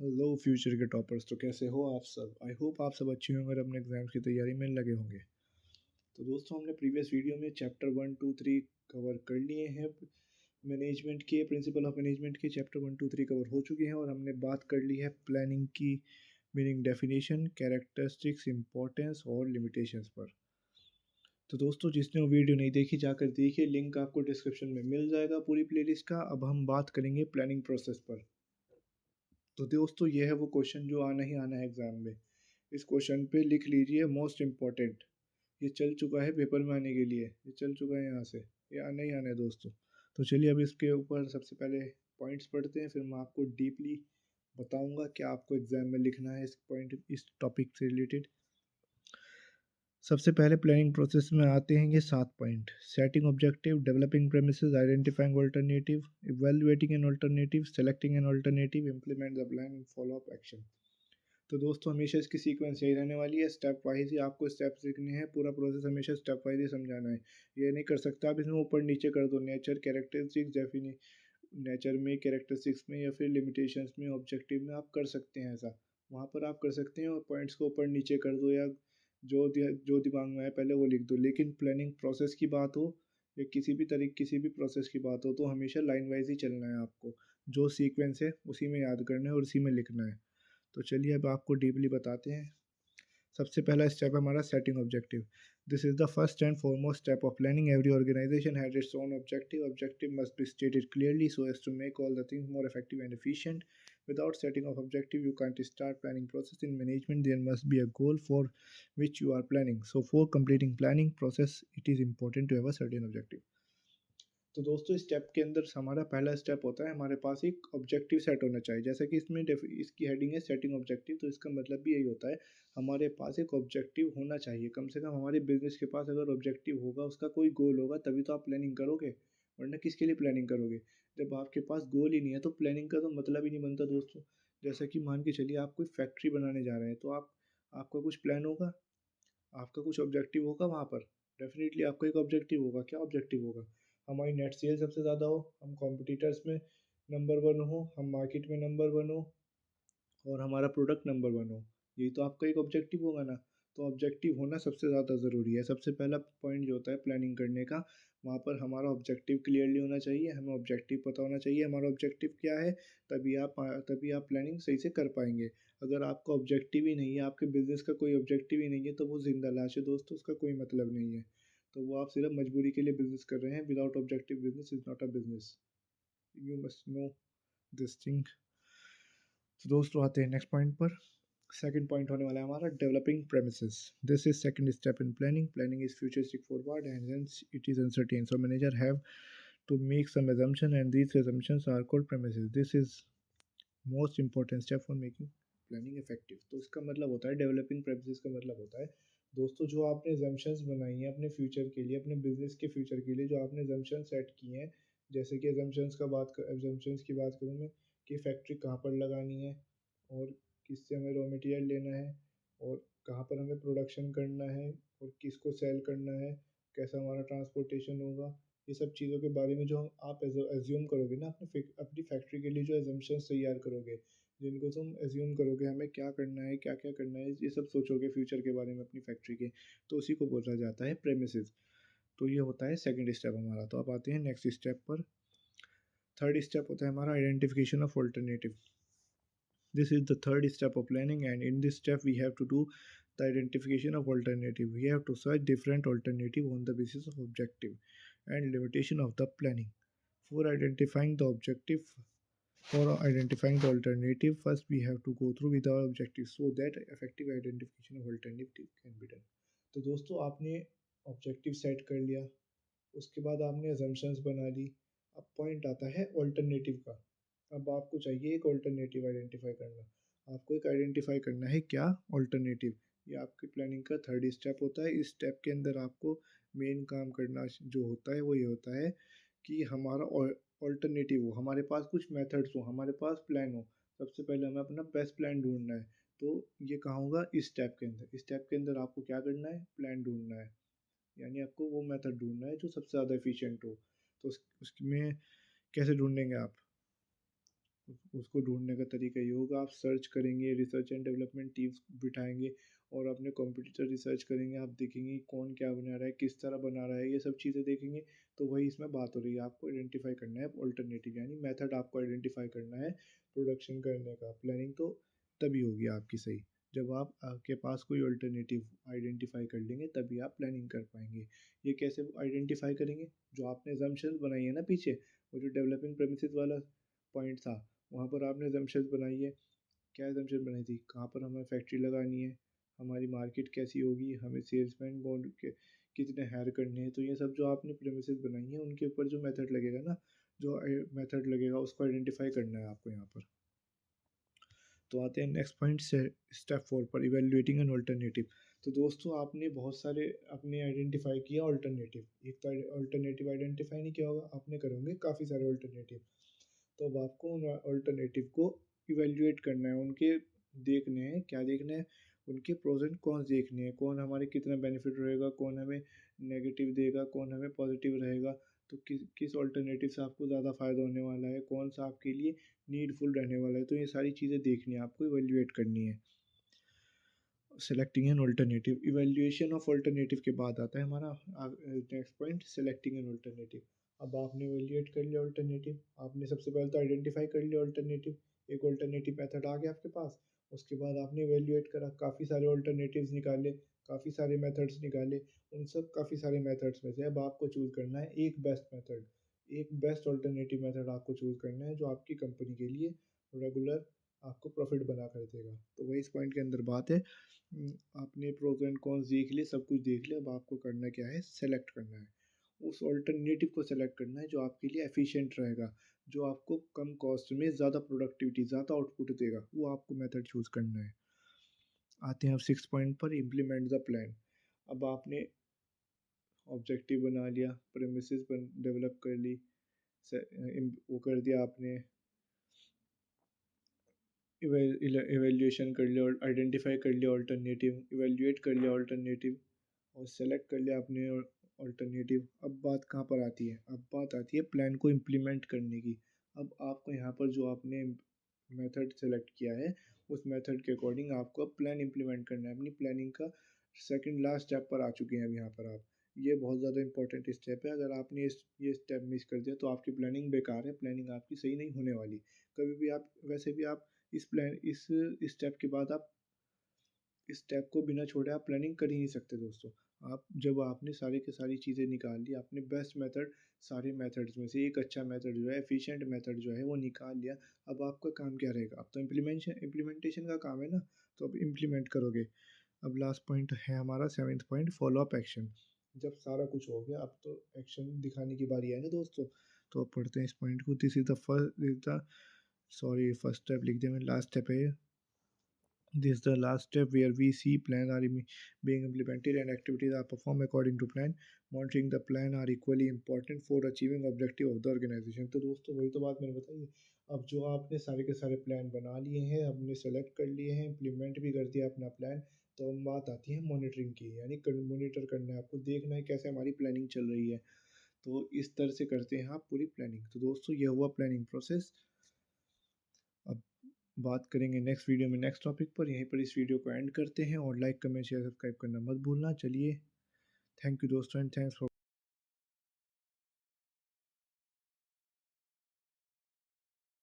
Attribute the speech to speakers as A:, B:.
A: Hello future के toppers. तो कैसे हो आप सब? आई होप आप सब अच्छे होंगे और अपने एग्जाम्स की तैयारी में लगे होंगे। तो दोस्तों, हमने प्रीवियस वीडियो में चैप्टर 1 2 3 कवर कर लिए हैं। मैनेजमेंट के प्रिंसिपल ऑफ मैनेजमेंट के चैप्टर 1 2 3 कवर हो चुके हैं और हमने बात कर ली है प्लानिंग की मीनिंग, डेफिनेशन, कैरेक्टरिस्टिक्स, इंपॉर्टेंस और लिमिटेशंस पर। तो दोस्तों, जिसने वो वीडियो नहीं देखी जाकर देखिए, लिंक आपको डिस्क्रिप्शन में मिल जाएगा पूरी प्लेलिस्ट का। अब हम बात करेंगे प्लानिंग प्रोसेस पर। तो दोस्तों, ये है वो क्वेश्चन जो आना ही आना है एग्जाम में। इस क्वेश्चन पे लिख लीजिए मोस्ट इम्पॉर्टेंट। ये चल चुका है पेपर में आने के लिए, ये चल चुका है यहाँ से, ये आना ही आना है दोस्तों। तो चलिए अब इसके ऊपर सबसे पहले पॉइंट्स पढ़ते हैं, फिर मैं आपको डीपली बताऊंगा क्या आपको एग्जाम में लिखना है इस टॉपिक से रिलेटेड। सबसे पहले प्लानिंग प्रोसेस में आते हैं ये 7 point. Setting objective, developing premises, identifying alternative, evaluating an alternative, selecting an alternative, implement the plan and follow up action. तो दोस्तों, हमेशा इसकी सीक्वेंस यही रहने वाली है, स्टेप वाइज ही आपको स्टेप्स लिखने हैं। पूरा प्रोसेस हमेशा स्टेप वाइज ही समझाना है। ये नहीं कर सकता आप इसमें ऊपर नीचे कर दो, नेचर, कैरेक्टरिस्टिक्स, डेफिनी नेचर में, कैरेक्टरिस्टिक्स में या फिर लिमिटेशंस में, ऑब्जेक्टिव में आप कर सकते हैं ऐसा। वहाँ पर आप कर सकते हैं और पॉइंट्स को ऊपर नीचे कर दो या जो दिमाग में आए पहले वो लिख दो। लेकिन प्लानिंग प्रोसेस की बात हो या किसी भी प्रोसेस की बात हो तो हमेशा लाइन वाइज ही चलना है आपको। जो सीक्वेंस है उसी में याद करना है और उसी में लिखना है। तो चलिए अब आपको डीपली बताते हैं। सबसे पहला स्टेप है हमारा setting objective. This is the first and foremost step of planning. Every organisation has its own objective. Objective must be stated clearly so as to make all the things more effective and efficient. Without setting of objective, you can't start planning process. In management, there must be a goal for which you are planning. So for completing planning process, it is important to have a certain objective. तो दोस्तों, इस step के अंदर हमारा पहला step होता है हमारे पास एक ऑब्जेक्टिव सेट होना चाहिए। जैसा कि इसकी हेडिंग है सेटिंग ऑब्जेक्टिव, तो इसका मतलब भी यही होता है हमारे पास एक ऑब्जेक्टिव होना चाहिए। कम से कम हमारे बिजनेस के पास अगर ऑब्जेक्टिव होगा, उसका कोई गोल होगा, तभी तो आप प्लानिंग करोगे, वरना किसके लिए प्लानिंग करोगे? जब आपके पास गोल ही नहीं है तो प्लानिंग का तो मतलब ही नहीं बनता दोस्तों। जैसा कि मान के चलिए आप कोई फैक्ट्री बनाने जा रहे हैं, तो आपका कुछ प्लान होगा, आपका कुछ ऑब्जेक्टिव होगा वहाँ पर। डेफिनेटली आपका एक ऑब्जेक्टिव होगा। क्या ऑब्जेक्टिव होगा? हमारी नेट सेल सबसे ज़्यादा हो, हम कॉम्पिटिटर्स में नंबर वन हो, हम मार्केट में नंबर वन हो और हमारा प्रोडक्ट नंबर वन हो। यही तो आपका एक ऑब्जेक्टिव होगा ना। तो ऑब्जेक्टिव होना सबसे ज़्यादा ज़रूरी है। सबसे पहला पॉइंट जो होता है प्लानिंग करने का, वहाँ पर हमारा ऑब्जेक्टिव क्लियरली होना चाहिए। हमें ऑब्जेक्टिव पता होना चाहिए हमारा ऑब्जेक्टिव क्या है। तभी आप प्लानिंग सही से कर पाएंगे। अगर आपका ऑब्जेक्टिव ही नहीं है, आपके बिजनेस का कोई ऑब्जेक्टिव ही नहीं है, तो वो जिंदा लाश है दोस्तों, उसका कोई मतलब नहीं है। तो वो आप सिर्फ मजबूरी के लिए बिजनेस कर रहे हैं। Without objective business is not a business. You must know this thing. तो दोस्तों, आते हैं नेक्स्ट पॉइंट पर। सेकंड पॉइंट होने वाला है हमारा developing premises. This is second step in planning. Planning is futuristic forward and hence it is uncertain, so manager have to make some assumption and these assumptions are called premises. This is most important step for making planning effective. तो इसका मतलब होता है developing premises का मतलब होता है दोस्तों, जो आपने assumptions बनाई हैं अपने फ्यूचर के लिए, अपने बिजनेस के फ्यूचर के लिए, जो आपने assumptions सेट किए हैं। जैसे कि assumptions की बात करूँ मैं, कि फैक्ट्री कहाँ पर लगानी है और किससे हमें रॉ मटेरियल लेना है और कहाँ पर हमें प्रोडक्शन करना है और किसको सेल करना है, कैसा हमारा ट्रांसपोर्टेशन होगा। ये सब चीज़ों के बारे में जो आप एज्यूम करोगे ना, अपनी फैक्ट्री के लिए जो एजम्पशंस तैयार करोगे, जिनको तुम एज्यूम करोगे हमें क्या करना है, क्या क्या करना है, ये सब सोचोगे फ्यूचर के बारे में अपनी फैक्ट्री के, तो उसी को बोला जाता है प्रेमिसेस। तो ये होता है सेकंड स्टेप हमारा। तो अब आते हैं नेक्स्ट स्टेप पर। थर्ड स्टेप होता है हमारा identification of alternative. This is the third step of planning, and in this step, we have to do the identification of alternative. We have to search different alternative on the basis of objective and limitation of the planning. For identifying the objective, for identifying the alternative, first we have to go through with our objective so that effective identification of alternative can be done. तो दोस्तों, आपने objective set कर लिया, उसके बाद आपने assumptions बना ली। अब पॉइंट आता है ऑल्टरनेटिव का। अब आपको चाहिए एक ऑल्टरनेटिव आइडेंटिफाई करना। आपको एक आइडेंटिफाई करना है क्या? ऑल्टरनेटिव। ये आपकी प्लानिंग का थर्ड स्टेप होता है। इस स्टेप के अंदर आपको मेन काम करना जो होता है वो ये होता है कि हमारा ऑल्टरनेटिव हो, हमारे पास कुछ मेथड्स हो, हमारे पास प्लान हो। सबसे पहले हमें अपना बेस्ट प्लान ढूंढना है। तो ये कहाँ होगा? इस स्टेप के अंदर। इस स्टेप के अंदर आपको क्या करना है? प्लान ढूंढना है। यानी आपको वो मेथड ढूंढना है जो सबसे ज़्यादा एफिशिएंट हो। तो उसमें कैसे ढूंढेंगे आप? उसको ढूँढने का तरीका ये होगा, आप सर्च करेंगे, रिसर्च एंड डेवलपमेंट टीम्स बिठाएँगे और अपने कॉम्पिटिटर रिसर्च करेंगे, आप देखेंगे कौन क्या बना रहा है, किस तरह बना रहा है, ये सब चीज़ें देखेंगे। तो वही इसमें बात हो रही है, आपको आइडेंटिफ़ाई करना है अल्टरनेटिव, यानी मेथड आपको आइडेंटिफ़ाई करना है प्रोडक्शन करने का। प्लानिंग तो तभी होगी आपकी सही, जब आप आपके पास कोई अल्टरनेटिव आइडेंटिफ़ाई कर लेंगे, तभी आप प्लानिंग कर पाएँगे। ये कैसे आइडेंटिफ़ाई करेंगे? जो आपने असम्पशन्स बनाई है ना पीछे, वो जो डेवलपिंग प्रेमिसेस वाला पॉइंट था, वहाँ पर आपने असम्पशन्स बनाई है। क्या असम्पशन बनाई थी? कहाँ पर हमें फैक्ट्री लगानी है, हमारी मार्केट कैसी होगी, हमें सेल्समैन कौन के कितने हायर करने हैं। तो ये सब जो आपने प्रेमिसेस बनाई हैं, उनके ऊपर जो मेथड लगेगा ना, जो मेथड लगेगा उसको आइडेंटिफ़ाई करना है आपको यहाँ पर। तो आते हैं नेक्स्ट पॉइंट से, स्टेप 4 पर, इवैल्यूएटिंग एन अल्टरनेटिव। तो दोस्तों आपने बहुत सारे आपने आइडेंटिफ़ाई किया अल्टरनेटिव। एक तो अल्टरनेटिव आइडेंटिफ़ाई नहीं किया होगा, आपने करे होंगे काफ़ी सारे अल्टरनेटिव। तो अब आपको उन अल्टरनेटिव को इवैल्यूएट करना है, उनके देखने हैं, क्या देखना है, उनके प्रोस एंड कॉन्स देखने हैं, कौन हमारे कितना बेनिफिट रहेगा, कौन हमें नेगेटिव देगा, कौन हमें पॉजिटिव रहेगा। तो किस अल्टरनेटिव से आपको ज़्यादा फ़ायदा होने वाला है, कौन सा आपके लिए नीडफुल रहने वाला है। तो ये सारी चीज़ें देखनी है, आपको इवैल्यूएट करनी है। Selecting an alternative, evaluation of alternative के बाद आता है हमारा next point, selecting an alternative. अब आपने इवैल्यूएट कर लिया अल्टरनेटिव, आपने सबसे पहले तो आइडेंटिफाई कर लिया अल्टरनेटिव, एक अल्टरनेटिव मेथड आ गया आपके पास। उसके बाद आपने इवैल्यूएट करा, काफ़ी सारे अल्टरनेटिव्स निकाले, काफ़ी सारे मेथड्स निकाले। उन सब काफ़ी सारे मेथड्स में से अब आपको चूज़ करना है एक बेस्ट मेथड, एक बेस्ट अल्टरनेटिव मेथड आपको चूज़ करना है, जो आपकी कंपनी के लिए रेगुलर आपको प्रॉफिट बना कर देगा। तो वही इस पॉइंट के अंदर बात है। आपने प्रोज एंड कॉन्स देख लिए, सब कुछ देख लिया, अब आपको करना क्या है, सेलेक्ट करना है। उस अल्टरनेटिव को सेलेक्ट करना है जो आपके लिए एफिशिएंट रहेगा, जो आपको कम कॉस्ट में ज़्यादा प्रोडक्टिविटी, ज़्यादा आउटपुट देगा, वो आपको मेथड चूज़ करना है। आते हैं अब 6 पॉइंट पर, इम्प्लीमेंट द प्लान। अब आपने ऑब्जेक्टिव बना लिया, प्रेमिसेस डेवलप कर ली, वो कर दिया आपने, इवेल्यूएशन कर लिया, आइडेंटिफाई कर लिया अल्टरनेटिव, इवेल्यूएट कर लिया अल्टरनेटिव और सेलेक्ट कर लिया आपने अल्टरनेटिव। अब बात कहाँ पर आती है? अब बात आती है प्लान को इम्प्लीमेंट करने की। अब आपको यहाँ पर जो आपने मेथड सेलेक्ट किया है, उस मेथड के अकॉर्डिंग आपको अब प्लान इम्प्लीमेंट करना है। अपनी प्लानिंग का सेकंड लास्ट स्टेप पर आ चुके हैं अब यहाँ पर आप। ये बहुत ज़्यादा इंपॉर्टेंट स्टेप है, अगर आपने ये स्टेप मिस कर दिया तो आपकी प्लानिंग बेकार है, प्लानिंग आपकी सही नहीं होने वाली। कभी भी आप, वैसे भी आप इस स्टेप के बाद आप इस स्टेप को बिना छोड़े आप प्लानिंग कर ही नहीं सकते दोस्तों। आप जब आपने सारी की सारी चीज़ें निकाल ली, आपने बेस्ट मेथड, सारे मेथड्स में से एक अच्छा मेथड जो है, एफिशिएंट मेथड जो है वो निकाल लिया। अब आपका काम क्या रहेगा? अब तो इम्प्लीमेंटेशन का काम है ना, तो अब इम्प्लीमेंट करोगे। अब लास्ट पॉइंट है हमारा 7th point, follow up action. जब सारा कुछ हो गया, अब तो एक्शन दिखाने की बारी है ना दोस्तों। तो अब पढ़ते हैं इस पॉइंट को। This is the first, is the, sorry first step लिख दिया मैंने, लास्ट स्टेप है। This is the last step where we see plans are being implemented and activities are performed according to plan. Monitoring the plan are equally important for achieving objective of the organization. तो दोस्तों वही तो बात मैंने बताई है। अब जो आपने सारे के सारे प्लान बना लिए हैं, हमने सेलेक्ट कर लिए हैं, इम्प्लीमेंट भी कर दिया अपना प्लान, तो हम बात आती है मॉनिटरिंग की, यानी मॉनिटर करना है, आपको देखना है कैसे हमारी प्लानिंग चल रही है। तो इस तरह से करते हैं आप पूरी प्लानिंग। तो दोस्तों ये हुआ प्लानिंग प्रोसेस। अब बात करेंगे नेक्स्ट वीडियो में नेक्स्ट टॉपिक पर। यहीं पर इस वीडियो को एंड करते हैं और लाइक कमेंट शेयर सब्सक्राइब करना मत भूलना। चलिए, थैंक यू दोस्तों एंड थैंक्स फॉर